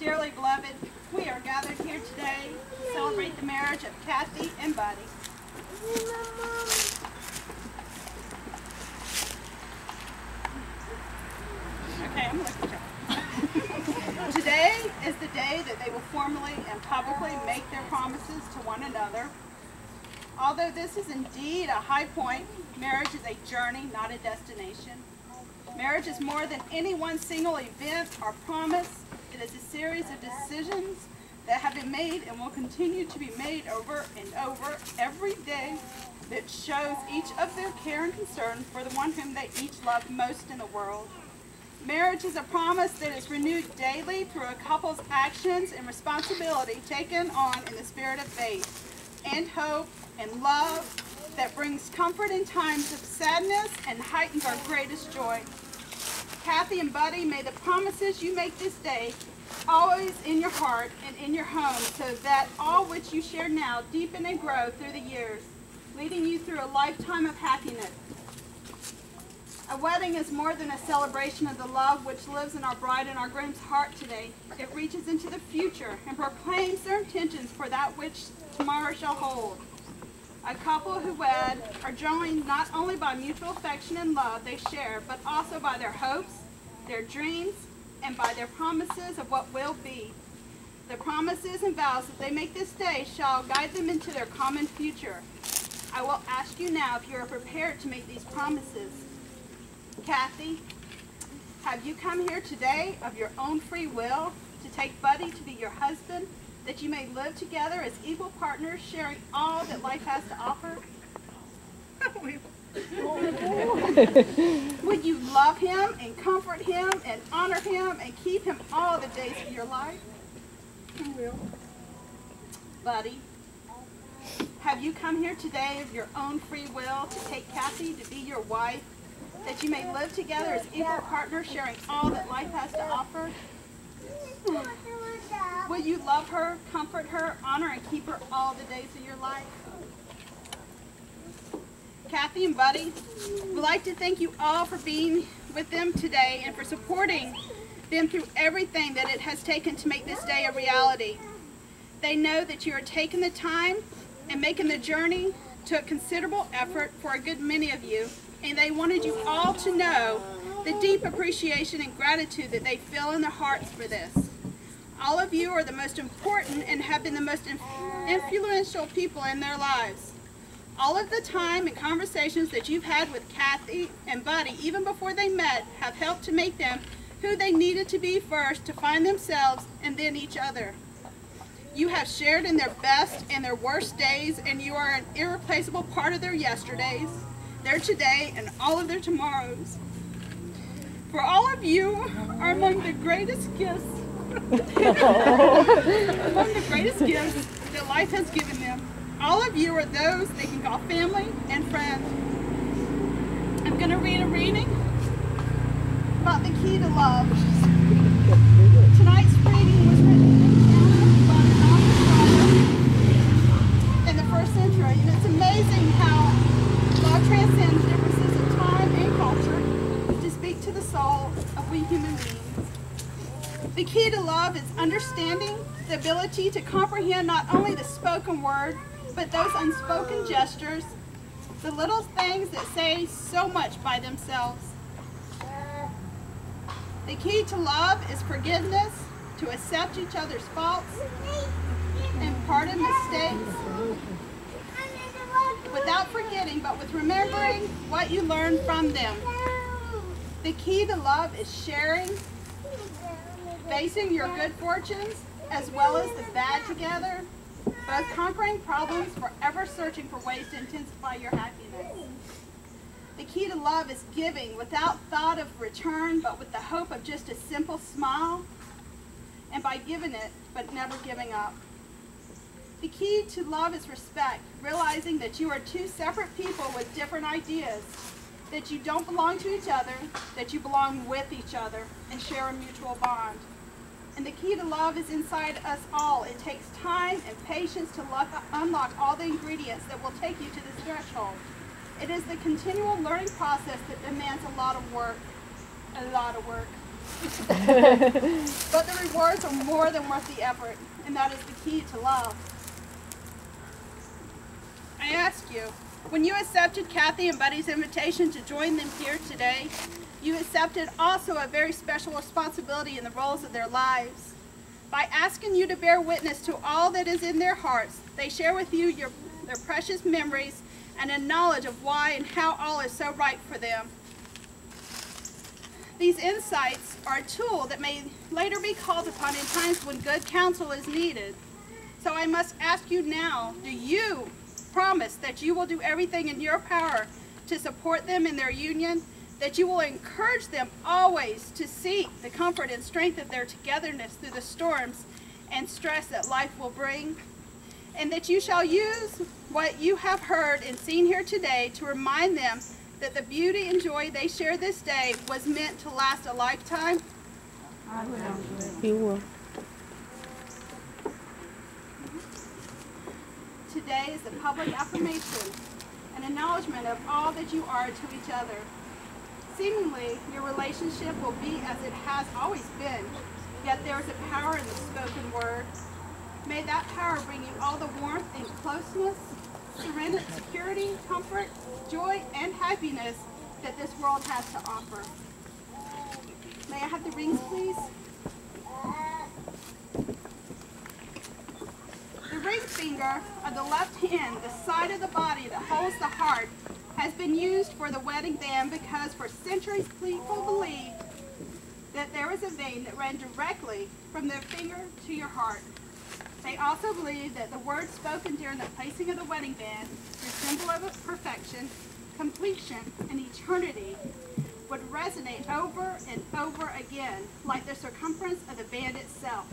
Dearly beloved, we are gathered here today to celebrate the marriage of Kathy and Buddy. Okay, I'm looking at you. Today is the day that they will formally and publicly make their promises to one another. Although this is indeed a high point, marriage is a journey, not a destination. Marriage is more than any one single event or promise. It is a series of decisions that have been made and will continue to be made over and over every day that shows each of their care and concern for the one whom they each love most in the world. Marriage is a promise that is renewed daily through a couple's actions and responsibility taken on in the spirit of faith and hope and love that brings comfort in times of sadness and heightens our greatest joy. Kathy and Buddy, may the promises you make this day always in your heart and in your home, so that all which you share now deepen and grow through the years, leading you through a lifetime of happiness. A wedding is more than a celebration of the love which lives in our bride and our groom's heart today. It reaches into the future and proclaims their intentions for that which tomorrow shall hold. A couple who wed are joined not only by mutual affection and love they share, but also by their hopes, their dreams, and by their promises of what will be. The promises and vows that they make this day shall guide them into their common future. I will ask you now if you are prepared to make these promises. Kathy, have you come here today of your own free will to take Buddy to be your husband, that you may live together as equal partners, sharing all that life has to offer? Would you love him and comfort him and honor him and keep him all the days of your life? I will. Buddy, have you come here today of your own free will to take Kathy to be your wife, that you may live together as equal partners, sharing all that life has to offer? Will you love her, comfort her, honor, and keep her all the days of your life? Kathy and Buddy, we'd like to thank you all for being with them today and for supporting them through everything that it has taken to make this day a reality. They know that you are taking the time and making the journey. Took considerable effort for a good many of you, and they wanted you all to know the deep appreciation and gratitude that they feel in their hearts for this. All of you are the most important and have been the most influential people in their lives. All of the time and conversations that you've had with Kathy and Buddy, even before they met, have helped to make them who they needed to be first to find themselves and then each other. You have shared in their best and their worst days, and you are an irreplaceable part of their yesterdays, their today, and all of their tomorrows. For all of you are among the greatest gifts that life has given them. All of you are those they can call family and friends. I'm going to read a reading about the key to love. Tonight's reading was written by in the 1st century, and it's amazing how love transcends differences of time and culture to speak to the soul of we human beings. The key to love is understanding, the ability to comprehend not only the spoken word, but those unspoken gestures, the little things that say so much by themselves. The key to love is forgiveness, to accept each other's faults and pardon mistakes without forgetting, but with remembering what you learned from them. The key to love is sharing, facing your good fortunes as well as the bad together, both conquering problems, forever searching for ways to intensify your happiness. The key to love is giving without thought of return, but with the hope of just a simple smile, and by giving it, but never giving up. The key to love is respect, realizing that you are two separate people with different ideas, that you don't belong to each other, that you belong with each other and share a mutual bond. And the key to love is inside us all. It takes time and patience to unlock all the ingredients that will take you to this threshold. It is the continual learning process that demands a lot of work. a lot of work. But the rewards are more than worth the effort, and that is the key to love. I ask you, when you accepted Kathy and Buddy's invitation to join them here today, you accepted also a very special responsibility in the roles of their lives. By asking you to bear witness to all that is in their hearts, they share with you their precious memories and a knowledge of why and how all is so right for them. These insights are a tool that may later be called upon in times when good counsel is needed. So I must ask you now, do you promise that you will do everything in your power to support them in their union, that you will encourage them always to seek the comfort and strength of their togetherness through the storms and stress that life will bring, and that you shall use what you have heard and seen here today to remind them that the beauty and joy they share this day was meant to last a lifetime? I will. You will. Today is the public affirmation, an acknowledgement of all that you are to each other. Seemingly, your relationship will be as it has always been, yet there is a power in the spoken word. May that power bring you all the warmth and closeness, serenity, security, comfort, joy, and happiness that this world has to offer. May I have the rings, please? The ring finger of the left hand, the side of the body that holds the heart, has been used for the wedding band because for centuries people believed that there was a vein that ran directly from their finger to your heart. They also believed that the words spoken during the placing of the wedding band, the symbol of perfection, completion, and eternity, would resonate over and over again, like the circumference of the band itself.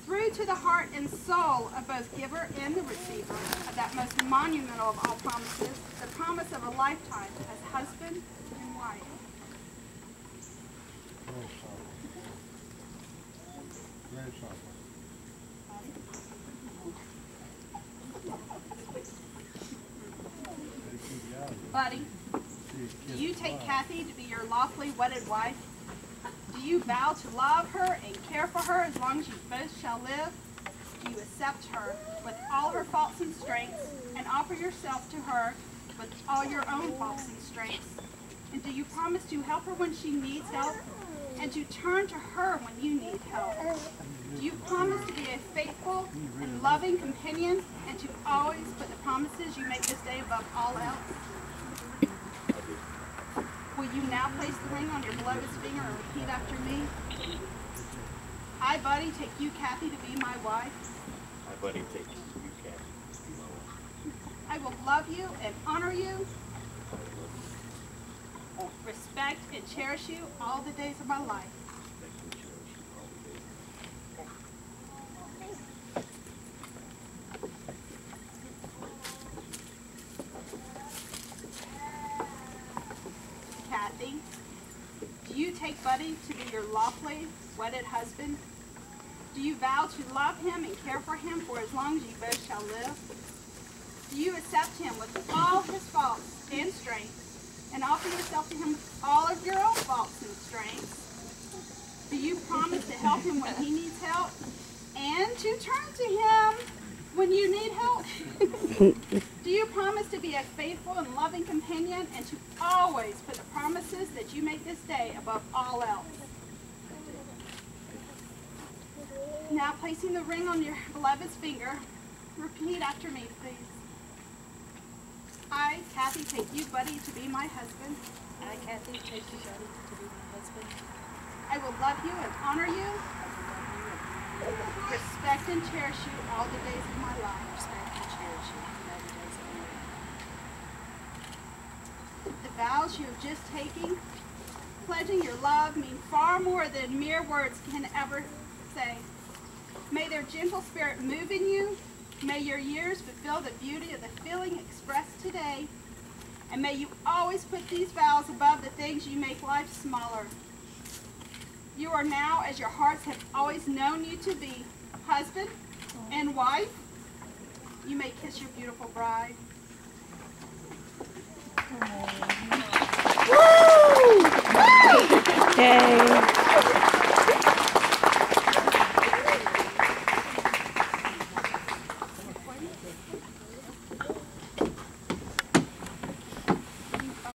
Through to the heart and soul of both giver and the receiver of that most monumental of all promises, the promise of a lifetime as husband and wife. Very soft. Buddy, do you take Kathy to be your lawfully wedded wife? Do you vow to love her and care for her as long as you both shall live? Do you accept her with all her faults and strengths and offer yourself to her with all your own faults and strengths? And do you promise to help her when she needs help and to turn to her when you need help? Do you promise to be a faithful and loving companion and to always put the promises you make this day above all else? Will you now place the ring on your beloved's finger and repeat after me? I, Buddy, take you, Kathy, to be my wife. I, Buddy, take you, Kathy, to be my wife. I will love you and honor you, respect and cherish you all the days of my life. Kathy, do you take Buddy to be your lawfully wedded husband? Do you vow to love him and care for him for as long as you both shall live? Do you accept him with all his faults and strengths and offer yourself to him with all of your own faults and strengths? Do you promise to help him when he needs help and to turn to him when you need help? Do you promise to be a faithful and loving companion and to always put the promises that you make this day above all else? Now, placing the ring on your beloved's finger, repeat after me, please. I, Kathy, take you, Buddy, to be my husband. I, Kathy, take you, Buddy, to be my husband. I will love you and honor you, respect and cherish you all the days of my life. Respect and cherish you all the days of my life. The vows you have just taken, pledging your love, mean far more than mere words can ever say. May their gentle spirit move in you. May your years fulfill the beauty of the feeling expressed today. And may you always put these vows above the things you make life smaller. You are now, as your hearts have always known you to be, husband and wife. You may kiss your beautiful bride. Woo! Woo! Yay.